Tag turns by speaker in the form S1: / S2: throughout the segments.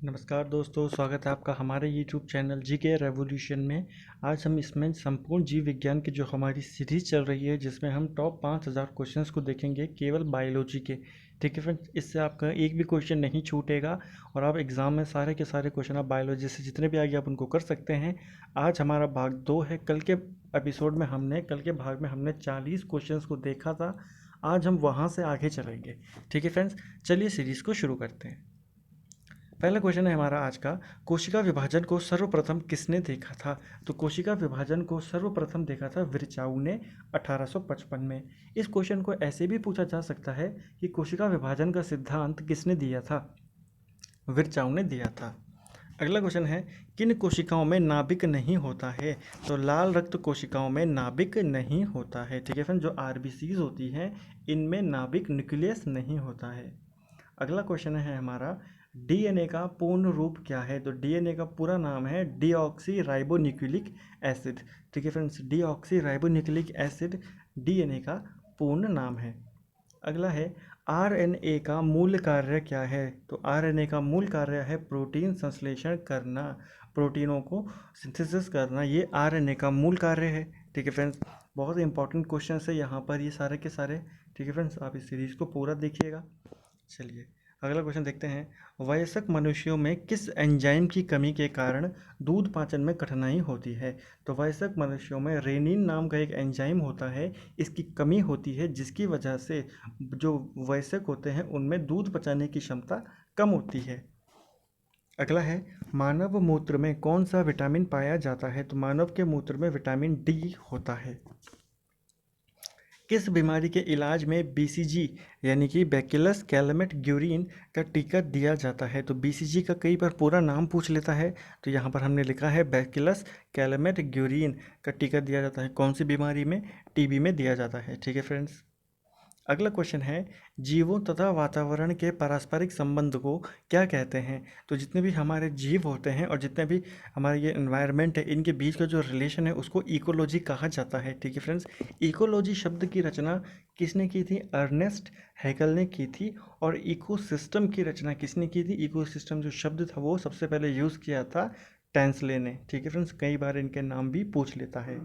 S1: नमस्कार दोस्तों, स्वागत है आपका हमारे YouTube चैनल जीके रेवोल्यूशन में। आज हम इसमें संपूर्ण जीव विज्ञान की जो हमारी सीरीज चल रही है, जिसमें हम टॉप 5000 क्वेश्चंस को देखेंगे केवल बायोलॉजी के। ठीक है फ्रेंड्स, इससे आपका एक भी क्वेश्चन नहीं छूटेगा और आप एग्ज़ाम में सारे के सारे क्वेश्चन आप बायोलॉजी से जितने भी आगे आप उनको कर सकते हैं। आज हमारा भाग 2 है। कल के भाग में हमने 40 क्वेश्चंस को देखा था। आज हम वहाँ से आगे चलेंगे। ठीक है फ्रेंड्स, चलिए सीरीज़ को शुरू करते हैं। पहला क्वेश्चन है हमारा आज का, कोशिका विभाजन को सर्वप्रथम किसने देखा था? तो कोशिका विभाजन को सर्वप्रथम देखा था विरचाऊ ने 1855 में। इस क्वेश्चन को ऐसे भी पूछा जा सकता है कि कोशिका विभाजन का सिद्धांत किसने दिया था? विरचाऊ ने दिया था। अगला क्वेश्चन है, किन कोशिकाओं में नाभिक नहीं होता है? तो लाल रक्त कोशिकाओं में नाभिक नहीं होता है। ठीक है फ्रेंड, जो आरबीसीज होती हैं इनमें नाभिक न्यूक्लियस नहीं होता है। अगला क्वेश्चन है हमारा, डीएनए का पूर्ण रूप क्या है? तो डीएनए का पूरा नाम है डीऑक्सी राइबोन्यूक्लिक एसिड। ठीक है friends, deoxy ribonucleic acid DNA का पूर्ण नाम है। अगला है, आरएनए का मूल कार्य क्या है? तो आरएनए का मूल कार्य है प्रोटीन संश्लेषण करना, प्रोटीनों को सिंथेसिस करना, ये आरएनए का मूल कार्य है। ठीक है फ्रेंड्स, बहुत इंपॉर्टेंट क्वेश्चन है यहाँ पर ये सारे के सारे। ठीक है फ्रेंड्स, आप इस सीरीज़ को पूरा देखिएगा। चलिए अगला क्वेश्चन देखते हैं, वयस्क मनुष्यों में किस एंजाइम की कमी के कारण दूध पाचन में कठिनाई होती है? तो वयस्क मनुष्यों में रेनिन नाम का एक एंजाइम होता है, इसकी कमी होती है, जिसकी वजह से जो वयस्क होते हैं उनमें दूध पचाने की क्षमता कम होती है। अगला है, मानव मूत्र में कौन सा विटामिन पाया जाता है? तो मानव के मूत्र में विटामिन डी होता है। किस बीमारी के इलाज में बीसीजी यानी कि बैक्यूलस कैलमेट ग्यूरिन का टीका दिया जाता है? तो बीसीजी का कई बार पूरा नाम पूछ लेता है, तो यहाँ पर हमने लिखा है बैक्यूलस कैलमेट ग्यूरिन का टीका दिया जाता है। कौन सी बीमारी में? टीबी में दिया जाता है। ठीक है फ्रेंड्स, अगला क्वेश्चन है, जीवों तथा वातावरण के पारस्परिक संबंध को क्या कहते हैं? तो जितने भी हमारे जीव होते हैं और जितने भी हमारे ये एनवायरनमेंट है, इनके बीच का जो रिलेशन है उसको इकोलॉजी कहा जाता है। ठीक है फ्रेंड्स, इकोलॉजी शब्द की रचना किसने की थी? अर्नेस्ट हैगल ने की थी। और इकोसिस्टम की रचना किसने की थी? इकोसिस्टम जो शब्द था वो सबसे पहले यूज़ किया था टेंसले ने। ठीक है फ्रेंड्स, कई बार इनके नाम भी पूछ लेता है।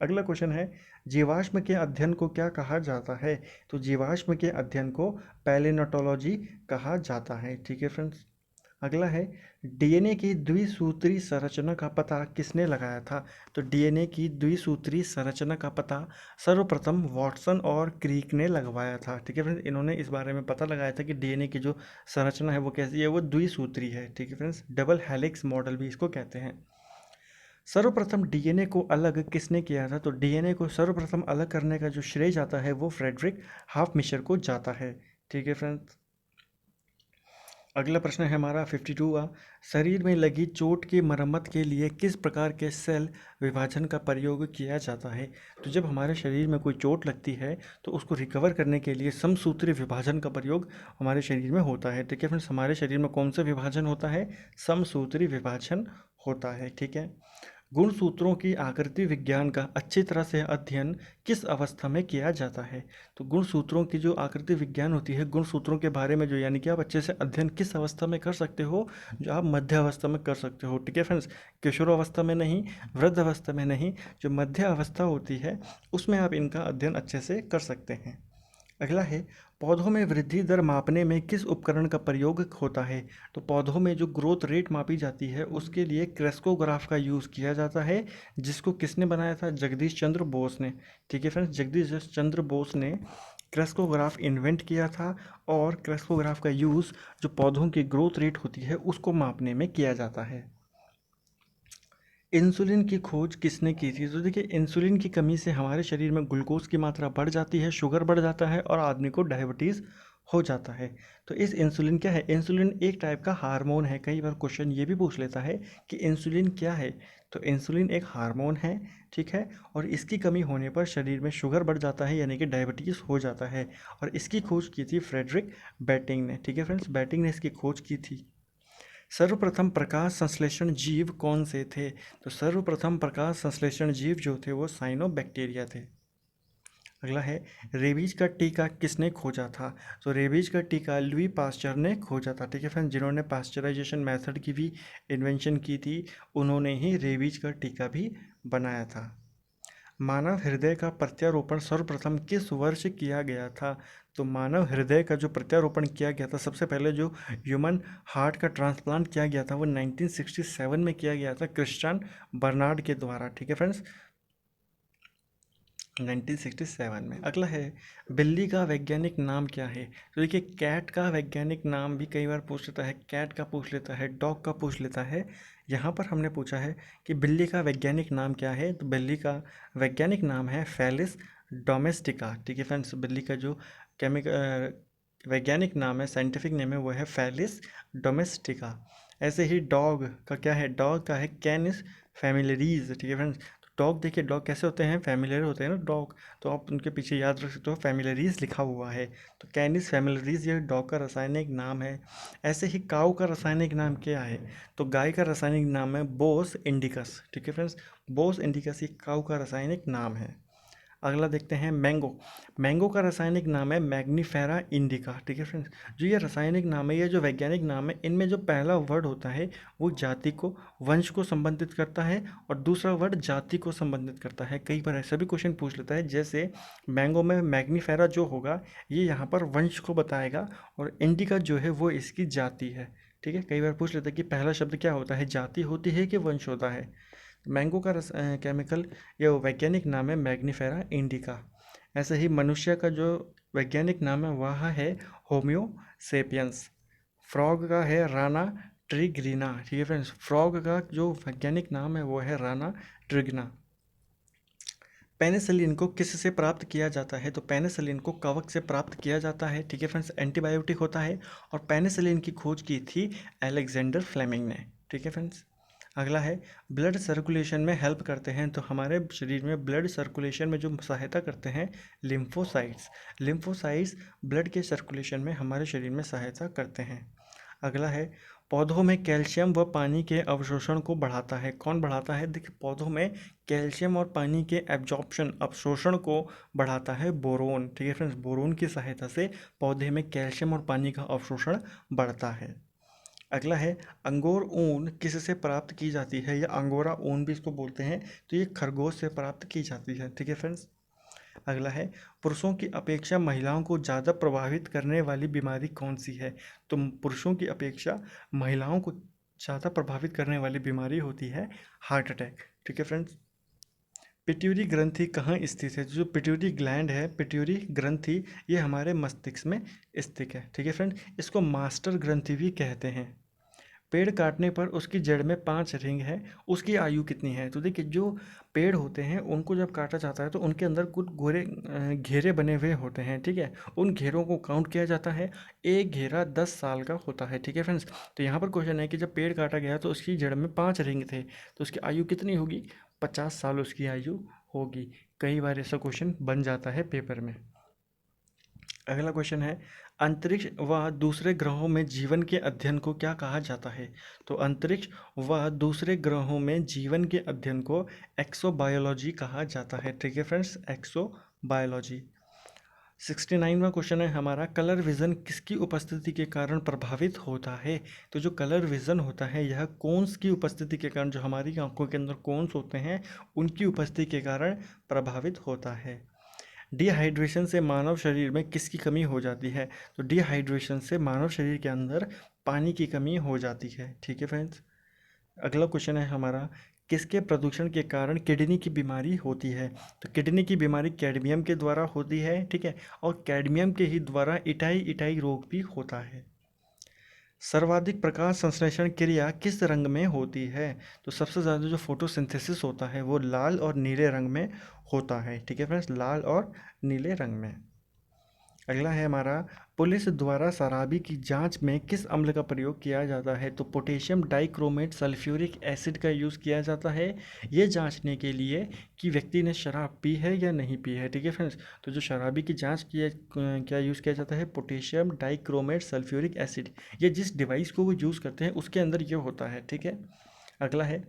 S1: अगला क्वेश्चन है, जीवाश्म के अध्ययन को क्या कहा जाता है? तो जीवाश्म के अध्ययन को पैलियोंटोलॉजी कहा जाता है। ठीक है फ्रेंड्स, अगला है, डीएनए की द्विसूत्री संरचना का पता किसने लगाया था? तो डीएनए की द्विसूत्री संरचना का पता सर्वप्रथम वॉटसन और क्रीक ने लगवाया था। ठीक है फ्रेंड्स, इन्होंने इस बारे में पता लगाया था कि डीएनए की जो संरचना है वो कैसी है, वो द्विसूत्री है। ठीक है फ्रेंड्स, डबल हेलिक्स मॉडल भी इसको कहते हैं। सर्वप्रथम डीएनए को अलग किसने किया था? तो डीएनए को सर्वप्रथम अलग करने का जो श्रेय जाता है वो फ्रेडरिक हाफमिशर को जाता है। ठीक है फ्रेंड्स, अगला प्रश्न है हमारा 52वां, शरीर में लगी चोट की मरम्मत के लिए किस प्रकार के सेल विभाजन का प्रयोग किया जाता है? तो जब हमारे शरीर में कोई चोट लगती है तो उसको रिकवर करने के लिए समसूत्री विभाजन का प्रयोग हमारे शरीर में होता है। ठीक है फ्रेंड्स, हमारे शरीर में कौन सा विभाजन होता है? समसूत्री विभाजन होता है। ठीक है, गुणसूत्रों की आकृति विज्ञान का अच्छी तरह से अध्ययन किस अवस्था में किया जाता है? तो गुणसूत्रों की जो आकृति विज्ञान होती है, गुणसूत्रों के बारे में जो यानी कि आप अच्छे से अध्ययन किस अवस्था में कर सकते हो? जो आप मध्य अवस्था में कर सकते हो। ठीक है फ्रेंड्स, किशोर अवस्था में नहीं, वृद्ध अवस्था में नहीं, जो मध्य अवस्था होती है उसमें आप इनका अध्ययन अच्छे से कर सकते हैं। अगला है, पौधों में वृद्धि दर मापने में किस उपकरण का प्रयोग होता है? तो पौधों में जो ग्रोथ रेट मापी जाती है उसके लिए क्रेस्कोग्राफ का यूज़ किया जाता है, जिसको किसने बनाया था? जगदीश चंद्र बोस ने। ठीक है फ्रेंड्स, जगदीश चंद्र बोस ने क्रेस्कोग्राफ इन्वेंट किया था और क्रेस्कोग्राफ का यूज़ जो पौधों की ग्रोथ रेट होती है उसको मापने में किया जाता है। इंसुलिन की खोज किसने की थी? तो देखिए, इंसुलिन की कमी से हमारे शरीर में ग्लूकोज की मात्रा बढ़ जाती है, शुगर बढ़ जाता है और आदमी को डायबिटीज़ हो जाता है। तो इस इंसुलिन क्या है? इंसुलिन एक टाइप का हार्मोन है। कई बार क्वेश्चन ये भी पूछ लेता है कि इंसुलिन क्या है? तो इंसुलिन एक हार्मोन है। ठीक है, और इसकी कमी होने पर शरीर में शुगर बढ़ जाता है यानी कि डायबिटीज़ हो जाता है। और इसकी खोज की थी फ्रेडरिक बैटिंग ने। ठीक है फ्रेंड्स, बैटिंग ने इसकी खोज की थी। सर्वप्रथम प्रकाश संश्लेषण जीव कौन से थे? तो सर्वप्रथम प्रकाश संश्लेषण जीव जो थे वो साइनोबैक्टीरिया थे। अगला है, रेबीज का टीका किसने खोजा था? तो रेबीज का टीका लुई पास्चर ने खोजा था। ठीक है फ्रेंड्स, जिन्होंने पास्चराइजेशन मेथड की भी इन्वेंशन की थी, उन्होंने ही रेबीज का टीका भी बनाया था। मानव हृदय का प्रत्यारोपण सर्वप्रथम किस वर्ष किया गया था? तो मानव हृदय का जो प्रत्यारोपण किया गया था, सबसे पहले जो ह्यूमन हार्ट का ट्रांसप्लांट किया गया था वो 1967 में किया गया था क्रिस्टियन बर्नार्ड के द्वारा। ठीक है फ्रेंड्स, 1967 में। अगला है, बिल्ली का वैज्ञानिक नाम क्या है? तो देखिए, कैट का वैज्ञानिक नाम भी कई बार पूछ लेता है, कैट का पूछ लेता है, डॉग का पूछ लेता है। यहाँ पर हमने पूछा है कि बिल्ली का वैज्ञानिक नाम क्या है, तो बिल्ली का वैज्ञानिक नाम है फेलिस डोमेस्टिका। ठीक है फ्रेंड्स, बिल्ली का जो वैज्ञानिक नाम है, साइंटिफिक नेम है, वो है फेलिस डोमेस्टिका। ऐसे ही डॉग का क्या है? डॉग का है कैनिस फैमिलरीज। ठीक है फ्रेंड्स, डॉग देखिए, डॉग कैसे होते हैं? फैमिलियर होते हैं ना डॉग, तो आप उनके पीछे याद रख सकते हो फैमिलरीज लिखा हुआ है, तो कैनिस फैमिलरीज ये डॉग का रासायनिक नाम है। ऐसे ही काऊ का रासायनिक नाम क्या है? तो गाय का रासायनिक नाम है बोस इंडिकस। ठीक है फ्रेंड्स, बोस इंडिकस ये काऊ का रासायनिक नाम है। अगला देखते हैं, मैंगो। मैंगो का रासायनिक नाम है मैग्नीफेरा इंडिका। ठीक है फ्रेंड्स, जो ये रासायनिक नाम है, ये जो वैज्ञानिक नाम है, इनमें जो पहला वर्ड होता है वो जाति को, वंश को संबंधित करता है, और दूसरा वर्ड जाति को संबंधित करता है। कई बार ऐसा भी क्वेश्चन पूछ लेता है, जैसे मैंगो में मैग्नीफेरा जो होगा ये यहाँ पर वंश को बताएगा, और इंडिका जो है वो इसकी जाति है। ठीक है, कई बार पूछ लेता है कि पहला शब्द क्या होता है, जाति होती है कि वंश होता है। मैंगो का केमिकल या वैज्ञानिक नाम है मैग्नीफेरा इंडिका। ऐसे ही मनुष्य का जो वैज्ञानिक नाम है वह है होमियो सेपियंस। फ्रॉग का है राना ट्रिग्रिना। ठीक है फ्रेंड्स, फ्रॉग का जो वैज्ञानिक नाम है वो है राना ट्रिग्ना। पेनिसिलिन को किससे प्राप्त किया जाता है? तो पेनिसिलिन को कवक से प्राप्त किया जाता है। ठीक है फ्रेंड्स, एंटीबायोटिक होता है, और पेनिसिलिन की खोज की थी अलेक्जेंडर फ्लेमिंग ने। ठीक है फ्रेंड्स, अगला है, ब्लड सर्कुलेशन में हेल्प करते हैं, तो हमारे शरीर में ब्लड सर्कुलेशन में जो सहायता करते हैं लिम्फोसाइट्स। लिम्फोसाइट्स ब्लड के सर्कुलेशन में हमारे शरीर में सहायता करते हैं। अगला है, पौधों में कैल्शियम व पानी के अवशोषण को बढ़ाता है। कौन बढ़ाता है? देखिए, पौधों में कैल्शियम और पानी के एब्जॉर्प्शन, अवशोषण को बढ़ाता है बोरोन। ठीक है फ्रेंड्स, बोरोन की सहायता से पौधे में कैल्शियम और पानी का अवशोषण बढ़ता है। अगला है, अंगोर ऊन किससे प्राप्त की जाती है, या अंगोरा ऊन भी इसको बोलते हैं, तो ये खरगोश से प्राप्त की जाती है। ठीक है फ्रेंड्स, अगला है, पुरुषों की अपेक्षा महिलाओं को ज़्यादा प्रभावित करने वाली बीमारी कौन सी है? तो पुरुषों की अपेक्षा महिलाओं को ज़्यादा प्रभावित करने वाली बीमारी होती है हार्ट अटैक। ठीक है फ्रेंड्स, पिट्यूटरी ग्रंथि कहाँ स्थित है? जो पिट्यूटरी ग्लैंड है, पिट्यूटरी ग्रंथि, ये हमारे मस्तिष्क में स्थित है। ठीक है फ्रेंड, इसको मास्टर ग्रंथि भी कहते हैं। पेड़ काटने पर उसकी जड़ में 5 रिंग है, उसकी आयु कितनी है? तो देखिए, जो पेड़ होते हैं उनको जब काटा जाता है तो उनके अंदर कुछ घेरे बने हुए होते हैं। ठीक है, उन घेरों को काउंट किया जाता है, एक घेरा 10 साल का होता है। ठीक है फ्रेंड्स, तो यहाँ पर क्वेश्चन है कि जब पेड़ काटा गया तो उसकी जड़ में 5 रिंग थे, तो उसकी आयु कितनी होगी? 50 साल उसकी आयु होगी। कई बार ऐसा क्वेश्चन बन जाता है पेपर में। अगला क्वेश्चन है, अंतरिक्ष व दूसरे ग्रहों में जीवन के अध्ययन को क्या कहा जाता है? तो अंतरिक्ष व दूसरे ग्रहों में जीवन के अध्ययन को एक्सोबायोलॉजी कहा जाता है। ठीक है फ्रेंड्स, एक्सोबायोलॉजी। 69वां क्वेश्चन है हमारा, कलर विज़न किसकी उपस्थिति के कारण प्रभावित होता है? तो जो कलर विज़न होता है यह कोन्स की उपस्थिति के कारण, जो हमारी आंखों के अंदर कोन्स होते हैं उनकी उपस्थिति के कारण प्रभावित होता है। डिहाइड्रेशन से मानव शरीर में किसकी कमी हो जाती है? तो डिहाइड्रेशन से मानव शरीर के अंदर पानी की कमी हो जाती है। ठीक है फ्रेंड्स, अगला क्वेश्चन है हमारा, किसके प्रदूषण के कारण किडनी की बीमारी होती है? तो किडनी की बीमारी कैडमियम के द्वारा होती है। ठीक है, और कैडमियम के ही द्वारा इटाई इटाई रोग भी होता है। सर्वाधिक प्रकाश संश्लेषण क्रिया किस रंग में होती है? तो सबसे ज़्यादा जो फोटोसिंथेसिस होता है वो लाल और नीले रंग में होता है। ठीक है फ्रेंड्स, लाल और नीले रंग में। अगला है हमारा, पुलिस द्वारा शराबी की जांच में किस अम्ल का प्रयोग किया जाता है? तो पोटेशियम डाइक्रोमेट सल्फ्यूरिक एसिड का यूज़ किया जाता है, ये जांचने के लिए कि व्यक्ति ने शराब पी है या नहीं पी है। ठीक है फ्रेंड्स, तो जो शराबी की जांच किया क्या यूज़ किया जाता है? Potassium dichromate sulphuric acid. ये जिस डिवाइस को वो यूज़ करते हैं उसके अंदर ये होता है। ठीक है, अगला है,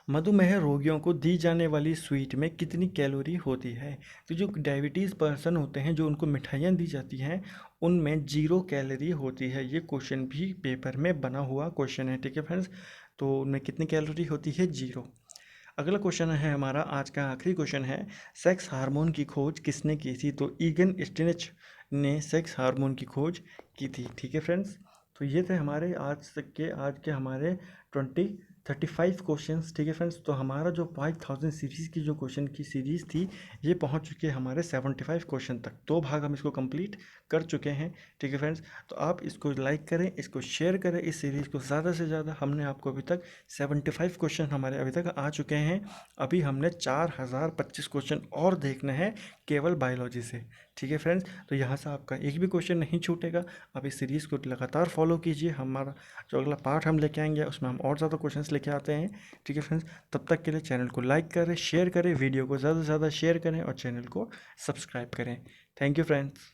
S1: मधुमेह रोगियों को दी जाने वाली स्वीट में कितनी कैलोरी होती है? तो जो डायबिटीज़ पर्सन होते हैं, जो उनको मिठाइयाँ दी जाती हैं, उनमें 0 कैलोरी होती है। ये क्वेश्चन भी पेपर में बना हुआ क्वेश्चन है, ठीक है फ्रेंड्स। तो उनमें कितनी कैलोरी होती है? 0। अगला क्वेश्चन है हमारा आज का आखिरी क्वेश्चन है, सेक्स हार्मोन की खोज किसने की थी? तो ईगन स्टिनिच ने सेक्स हार्मोन की खोज की थी, ठीक है फ्रेंड्स। तो ये थे हमारे आज के हमारे 35 क्वेश्चंस, ठीक है फ्रेंड्स। तो हमारा जो 5000 सीरीज़ की जो क्वेश्चन की सीरीज़ थी, ये पहुंच चुकी है हमारे 75 क्वेश्चन तक। 2 भाग हम इसको कंप्लीट कर चुके हैं, ठीक है फ्रेंड्स। तो आप इसको लाइक करें, इसको शेयर करें, इस सीरीज़ को ज़्यादा से ज़्यादा। हमने आपको अभी तक 75 क्वेश्चन हमारे अभी तक आ चुके हैं। अभी हमने 4025 क्वेश्चन और देखने हैं केवल बायोलॉजी से, ठीक है फ्रेंड्स। तो यहाँ से आपका एक भी क्वेश्चन नहीं छूटेगा। आप इस सीरीज़ को लगातार फॉलो कीजिए। हमारा जो अगला पार्ट हम लेके आएंगे उसमें हम और ज़्यादा क्वेश्चंस लेके आते हैं, ठीक है फ्रेंड्स। तब तक के लिए चैनल को लाइक करें, शेयर करें, वीडियो को ज़्यादा से ज़्यादा शेयर करें और चैनल को सब्सक्राइब करें। Thank you friends.